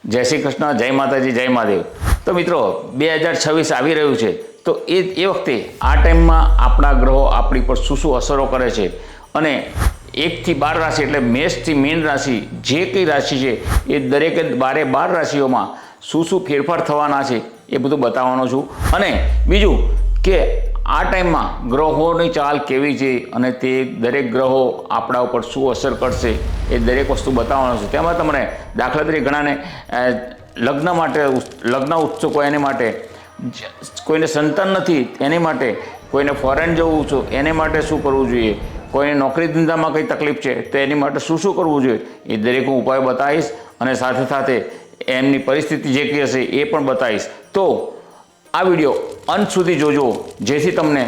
જય શ્રી કૃષ્ણ, જય માતાજી, જય મહાદેવ। તો મિત્રો 2026 આવી રહ્યું છે, તો એ વખતે આ ટાઈમમાં આપણા ગ્રહો આપણી પર શું અસરો કરે છે અને 1 થી 12 રાશિ એટલે મેષથી મીન રાશિ જે કઈ રાશિ છે એ દરેકે 12 રાશિઓમાં શું ફેરફાર થવાના છે એ બધું બતાવવાનો છું। અને બીજું કે આ ટાઈમમાં ગ્રહોની ચાલ કેવી છે અને તે દરેક ગ્રહો આપણા ઉપર શું અસર કરશે એ દરેક વસ્તુ બતાવવાનો છું। તેમાં તમને દાખલા તરીકે ઘણાને લગ્ન ઉત્સુકો એને માટે, કોઈને સંતાન નથી એની માટે, કોઈને ફોરેન જવું છે એને માટે શું કરવું જોઈએ, કોઈને નોકરી ધંધામાં કંઈ તકલીફ છે તો એની માટે શું કરવું જોઈએ એ દરેક હું ઉપાય બતાવીશ અને સાથે સાથે એમની પરિસ્થિતિ જે કંઈ હશે એ પણ બતાવીશ। તો આ વિડીયો અંત સુધી જોજો, જેથી તમને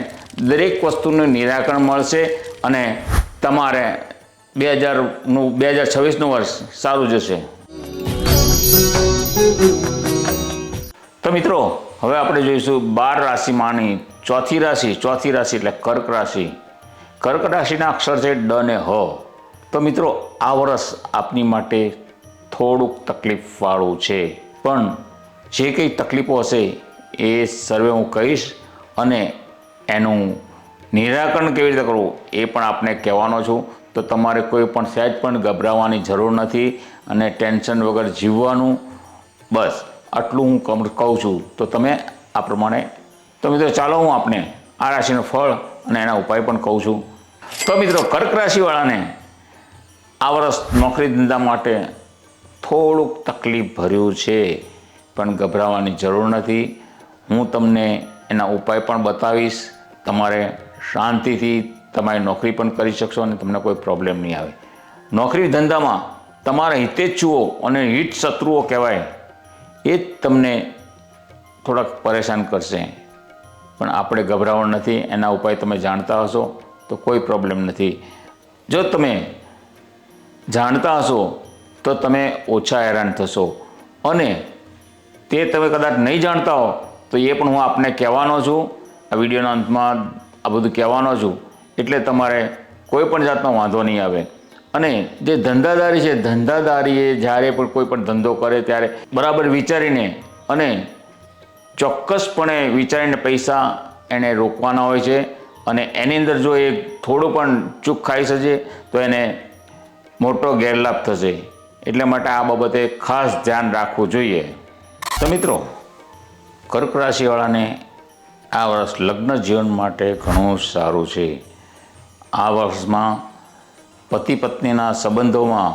દરેક વસ્તુનું નિરાકરણ મળશે અને તમારે 2026નું વર્ષ સારું જશે। તો મિત્રો હવે આપણે જોઈશું 12 રાશિમાંની ચોથી રાશિ એટલે કર્ક રાશિ। કર્ક રાશિના અક્ષર છે ડ ને હ। તો મિત્રો આ વર્ષ આપની માટે થોડુંક તકલીફવાળું છે, પણ જે કંઈ તકલીફો હશે એ સર્વે હું કહીશ અને એનું નિરાકરણ કેવી રીતે કરવું એ પણ આપને કહેવાનો છું। તો તમારે કોઈ પણ સહેજ પણ ગભરાવાની જરૂર નથી અને ટેન્શન વગર જીવવાનું, બસ આટલું હું કહું છું। તો તમે આ પ્રમાણે, તો મિત્રો ચાલો હું આપને આ રાશિનું ફળ અને એના ઉપાય પણ કહું છું। તો મિત્રો કર્ક રાશિવાળાને આ વર્ષ નોકરી ધંધા માટે થોડુંક તકલીફ ભર્યું છે, પણ ગભરાવાની જરૂર નથી। હું તમને એના ઉપાય પણ બતાવીશ, તમારે શાંતિથી તમારી નોકરી પણ કરી શકશો અને તમને કોઈ પ્રોબ્લેમ નહીં આવે। નોકરી ધંધામાં તમારા હિતેચ્છુઓ અને હિત શત્રુઓ કહેવાય એ જ તમને થોડાક પરેશાન કરશે, પણ આપણે ગભરાવાનું નથી। એના ઉપાય તમે જાણતા હશો તો કોઈ પ્રોબ્લેમ નથી। જો તમે જાણતા હશો તો તમે ઓછા હેરાન થશો અને તે તમે કદાચ નહીં જાણતા હો તો એ પણ હું આપને કહેવાનો છું। આ વિડીયોના અંતમાં આ બધું કહેવાનો છું, એટલે તમારે કોઈ પણ જાતનો વાંધો નહીં આવે। અને જે ધંધાદારી છે, ધંધાદારીએ જ્યારે પણ કોઈ પણ ધંધો કરે ત્યારે બરાબર વિચારીને અને ચોક્કસપણે વિચારીને પૈસા એને રોકવાના હોય છે અને એની અંદર જો એ થોડું પણ ચૂક ખાઈ શકે તો એને મોટો ગેરલાભ થશે, એટલે માટે આ બાબતે ખાસ ધ્યાન રાખવું જોઈએ। તો મિત્રો કર્ક રાશિવાળાને આ વર્ષ લગ્ન જીવન માટે ઘણું સારું છે। આ વર્ષમાં પતિ પત્નીના સંબંધોમાં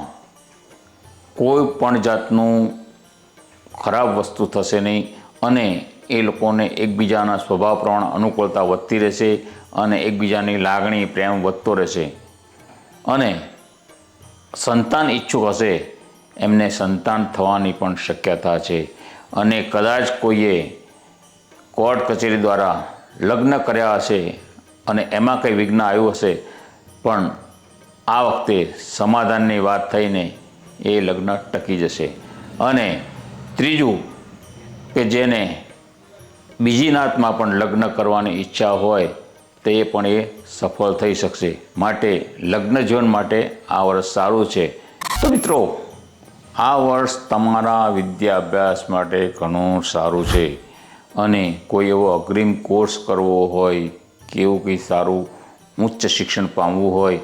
કોઈ પણ જાતનું ખરાબ વસ્તુ થશે નહીં અને એ લોકોને એકબીજાના સ્વભાવ પ્રમાણે અનુકૂળતા વધતી રહેશે અને એકબીજાની લાગણી પ્રેમ વધતો રહેશે। અને સંતાન ઈચ્છુક હશે એમને સંતાન થવાની પણ શક્યતા છે અને કદાચ કોઈએ કોર્ટ કચેરી દ્વારા લગ્ન કર્યા હશે અને એમાં કંઈ વિઘ્ન આવ્યું હશે, પણ આ વખતે સમાધાનની વાત થઈને એ લગ્ન ટકી જશે। અને ત્રીજું કે જેને બીજી નાતમાં પણ લગ્ન કરવાની ઈચ્છા હોય તો એ પણ એ સફળ થઈ શકશે। માટે લગ્ન જીવન માટે આ વર્ષ સારું છે। તો મિત્રો આ વર્ષ તમારા વિદ્યાભ્યાસ માટે ઘણું સારું છે અને કોઈ એવો અગ્રિમ કોર્સ કરવો હોય કે એવું કંઈ સારું ઉચ્ચ શિક્ષણ પામવું હોય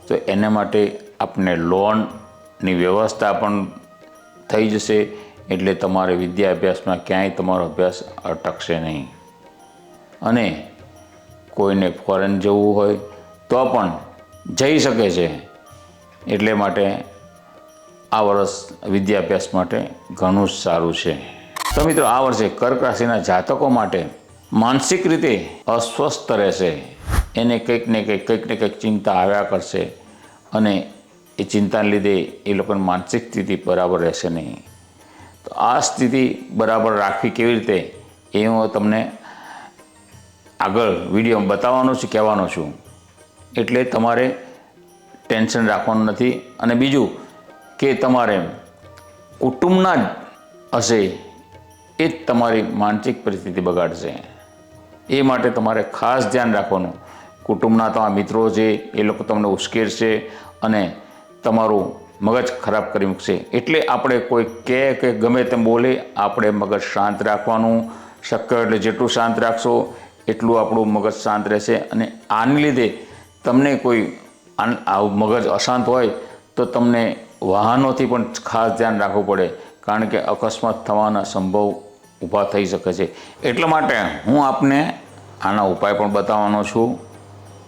તો એના માટે આપને લોનની વ્યવસ્થા પણ થઈ જશે, એટલે તમારે વિદ્યાભ્યાસમાં ક્યાંય તમારો અભ્યાસ અટકશે નહીં। અને કોઈને ફોરેન જવું હોય તો પણ જઈ શકે છે, એટલે માટે આ વર્ષ વિદ્યાભ્યાસ માટે ઘણું જ સારું છે। તો મિત્રો આ વર્ષે કર્ક રાશિના જાતકો માટે માનસિક રીતે અસ્વસ્થ રહેશે, એને કંઈક ને કંઈક ચિંતા આવ્યા કરશે અને એ ચિંતાને લીધે એ લોકોની માનસિક સ્થિતિ બરાબર રહેશે નહીં। તો આ સ્થિતિ બરાબર રાખવી કેવી રીતે એ હું તમને આગળ વિડીયોમાં બતાવવાનો છું, કહેવાનો છું, એટલે તમારે ટેન્શન રાખવાનું નથી। અને બીજું કે તમારે કુટુંબના જ હશે એ જ તમારી માનસિક પરિસ્થિતિ બગાડશે, એ માટે તમારે ખાસ ધ્યાન રાખવાનું। કુટુંબના તમારા મિત્રો છે એ લોકો તમને ઉશ્કેરશે અને તમારું મગજ ખરાબ કરી મૂકશે. એટલે આપણે કોઈ કહે કે ગમે તેમ બોલે આપણે મગજ શાંત રાખવાનું. શક્ય એટલે જેટલું શાંત રાખશો એટલું આપણું મગજ શાંત રહેશે. અને આને લીધે તમને કોઈ આવું મગજ અશાંત હોય તો તમને વાહનોથી પણ ખાસ ધ્યાન રાખવું પડે, કારણ કે અકસ્માત થવાના સંભવ ઊભા થઈ શકે છે. એટલા માટે હું આપને આના ઉપાય પણ બતાવવાનો છું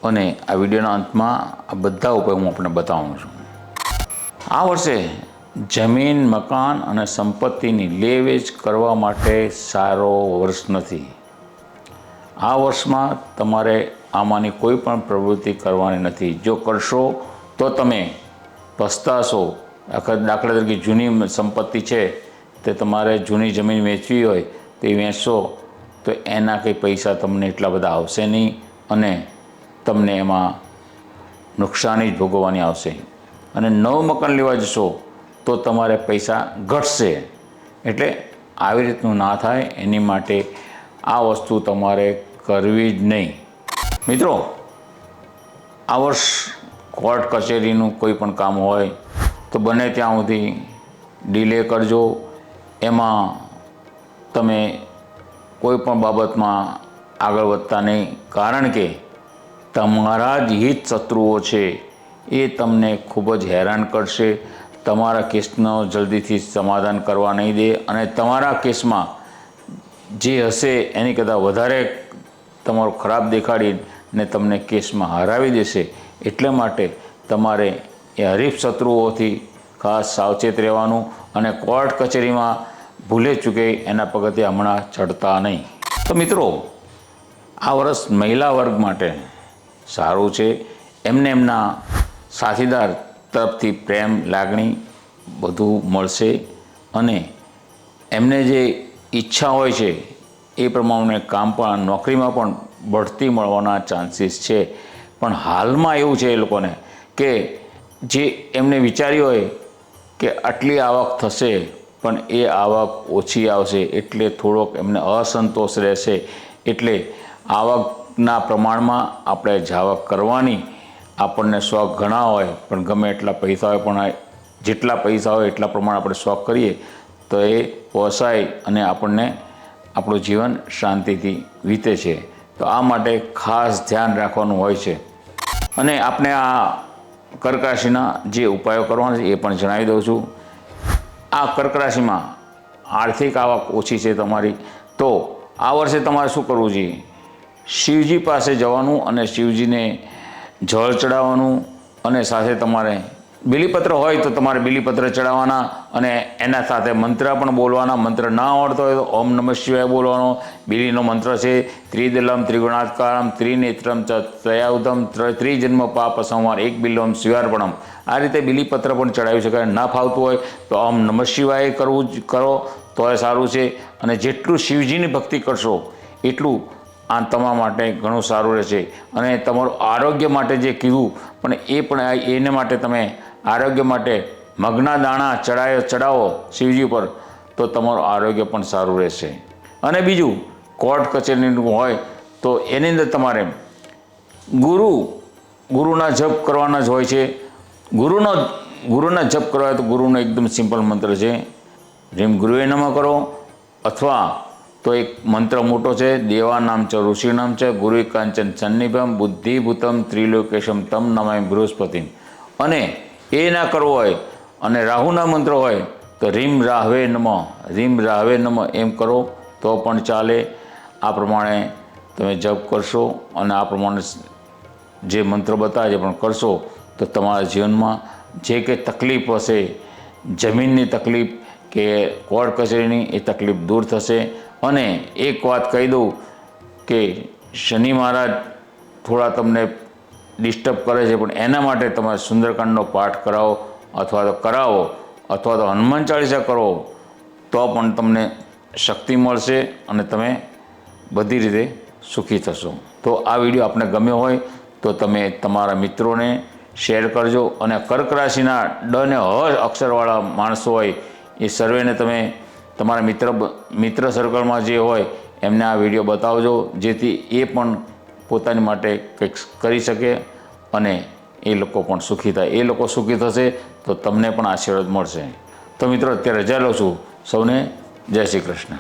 અને આ વિડીયોના અંતમાં આ બધા ઉપાય હું આપને બતાવવાનો છું. આ વર્ષે જમીન, મકાન અને સંપત્તિની લે વેચ કરવા માટે સારો વર્ષ નથી. આ વર્ષમાં તમારે આમાંની કોઈ પણ પ્રવૃત્તિ કરવાની નથી. જો કરશો તો તમે પસ્તાશો. દાખલા તરીકે જૂની સંપત્તિ છે તે તમારે જૂની જમીન વેચવી હોય તે વેચશો તો એના કંઈ પૈસા તમને એટલા બધા આવશે નહીં અને તમને એમાં નુકસાની જ ભોગવવાની આવશે. અને નવું મકાન લેવા જશો તો તમારે પૈસા ઘટશે. એટલે આવી રીતનું ના થાય એની માટે આ વસ્તુ તમારે કરવી જ નહીં. મિત્રો, આ વર્ષ કોર્ટ કચેરીનું કોઈ પણ કામ હોય તો બને ત્યાં સુધી ડિલે કરજો. એમાં તમે કોઈ પણ બાબતમાં આગળ વધતા નહીં, કારણ કે તમારા જ હિત શત્રુઓ છે એ તમને ખૂબ જ હેરાન કરશે. તમારા કેસનો જલ્દીથી સમાધાન કરવા નહીં દે અને તમારા કેસમાં જે હશે એની કરતાં વધારે તમારું ખરાબ દેખાડીને તમને કેસમાં હરાવી દેશે. એટલે માટે તમારે એ હરીફ શત્રુઓથી ખાસ સાવચેત રહેવાનું અને કોર્ટ કચેરીમાં ભૂલે ચૂકે એના પગથિયાં હમણાં ચડતા નહીં. તો મિત્રો, આ વર્ષ મહિલા વર્ગ માટે સારું છે. એમને એમના સાથીદાર તરફથી પ્રેમ, લાગણી બધું મળશે અને એમને જે ઈચ્છા હોય છે એ પ્રમાણે કામ પણ, નોકરીમાં પણ બઢતી મળવાના ચાન્સીસ છે. પણ હાલમાં એવું છે એ લોકોને કે જે એમને વિચાર્યું હોય કે આટલી આવક થશે પણ એ આવક ઓછી આવશે, એટલે થોડોક એમને અસંતોષ રહેશે. એટલે આવકના પ્રમાણમાં આપણે જાવક કરવાની. આપણને શોખ ઘણા હોય પણ ગમે એટલા પૈસા હોય પણ જેટલા પૈસા હોય એટલા પ્રમાણે આપણે શોખ કરીએ તો એ પોસાય અને આપણને આપણું જીવન શાંતિથી વીતે છે. તો આ માટે ખાસ ધ્યાન રાખવાનું હોય છે. અને આપણે આ કર્ક રાશિના જે ઉપાયો કરવાના છે એ પણ જણાવી દઉં છું. આ કર્ક રાશિમાં આર્થિક આવક ઓછી છે તમારી, તો આ વર્ષે તમારે શું કરવું જોઈએ? શિવજી પાસે જવાનું અને શિવજીને જળ ચડાવવાનું અને સાથે તમારે બીલીપત્ર હોય તો તમારે બીલીપત્ર ચડાવવાના અને એના સાથે મંત્ર પણ બોલવાના. મંત્ર ના આવડતો હોય તો ઓમ નમઃ શિવાય બોલવાનો. બીલીનો મંત્ર છે ત્રિદલમ ત્રિગુણાત્કારમ ત્રિનેત્રમ ચ ત્રયાયુધમ ત્રિજન્મ પાપ સંવાર એક બિલ્લમ શિવાર્પણમ. આ રીતે બીલીપત્ર પણ ચડાવી શકાય. ના ફાવતું હોય તો ઓમ નમઃ શિવાય કરો તો એ સારું છે. અને જેટલું શિવજીની ભક્તિ કરશો એટલું આ તમારા માટે ઘણું સારું રહેશે. અને તમારું આરોગ્ય માટે જે કીધું પણ એને માટે તમે આરોગ્ય માટે મગના દાણા ચડાવો શિવજી પર તો તમારું આરોગ્ય પણ સારું રહેશે. અને બીજું, કોર્ટ કચેરીનું હોય તો એની અંદર તમારે ગુરુના જપ કરવાના જ હોય છે. ગુરુના જપ કરવા હોય તો ગુરુનો એકદમ સિમ્પલ મંત્ર છે, જેમ ગુરુએ નમઃ કરો, અથવા તો એક મંત્ર મોટો છે દેવાનામ ચ ઋષિનામ ચ ગુરુ કાંચન સન્નિભમ બુદ્ધિભૂતમ ત્રિલોકેશમ તમ નમામિ બૃહસ્પતિમ. અને એ ના કરવો હોય અને રાહુના મંત્ર હોય તો રીમ રાહવે નમઃ એમ કરો તો પણ ચાલે. આ પ્રમાણે તમે જપ કરશો અને આ પ્રમાણે જે મંત્ર બતાવે છે પણ કરશો તો તમારા જીવનમાં જે કંઈ તકલીફ હશે, જમીનની તકલીફ કે કોર્ટ કચેરીની, એ તકલીફ દૂર થશે. અને એક વાત કહી દઉં કે શનિ મહારાજ થોડા તમને ડિસ્ટર્બ કરે છે, પણ એના માટે તમે સુંદરકાંડનો પાઠ કરાવો અથવા તો હનુમાન ચાલીસા કરો તો પણ તમને શક્તિ મળશે અને તમે બધી રીતે સુખી થશો. તો આ વિડીયો આપને ગમ્યો હોય તો તમે તમારા મિત્રોને શેર કરજો. અને કર્ક રાશિના ડ ને હ અક્ષરવાળા માણસો હોય એ સર્વેને તમે તમારા મિત્ર સર્કલમાં જે હોય એમને આ વિડીયો બતાવજો, જેથી એ પણ પોતાની માટે કંઈક કરી શકે અને એ લોકો પણ સુખી થાય. એ લોકો સુખી થશે તો તમને પણ આશીર્વાદ મળશે. તો મિત્રો અત્યારે રજા લઉં છું. સૌને જય શ્રી કૃષ્ણ.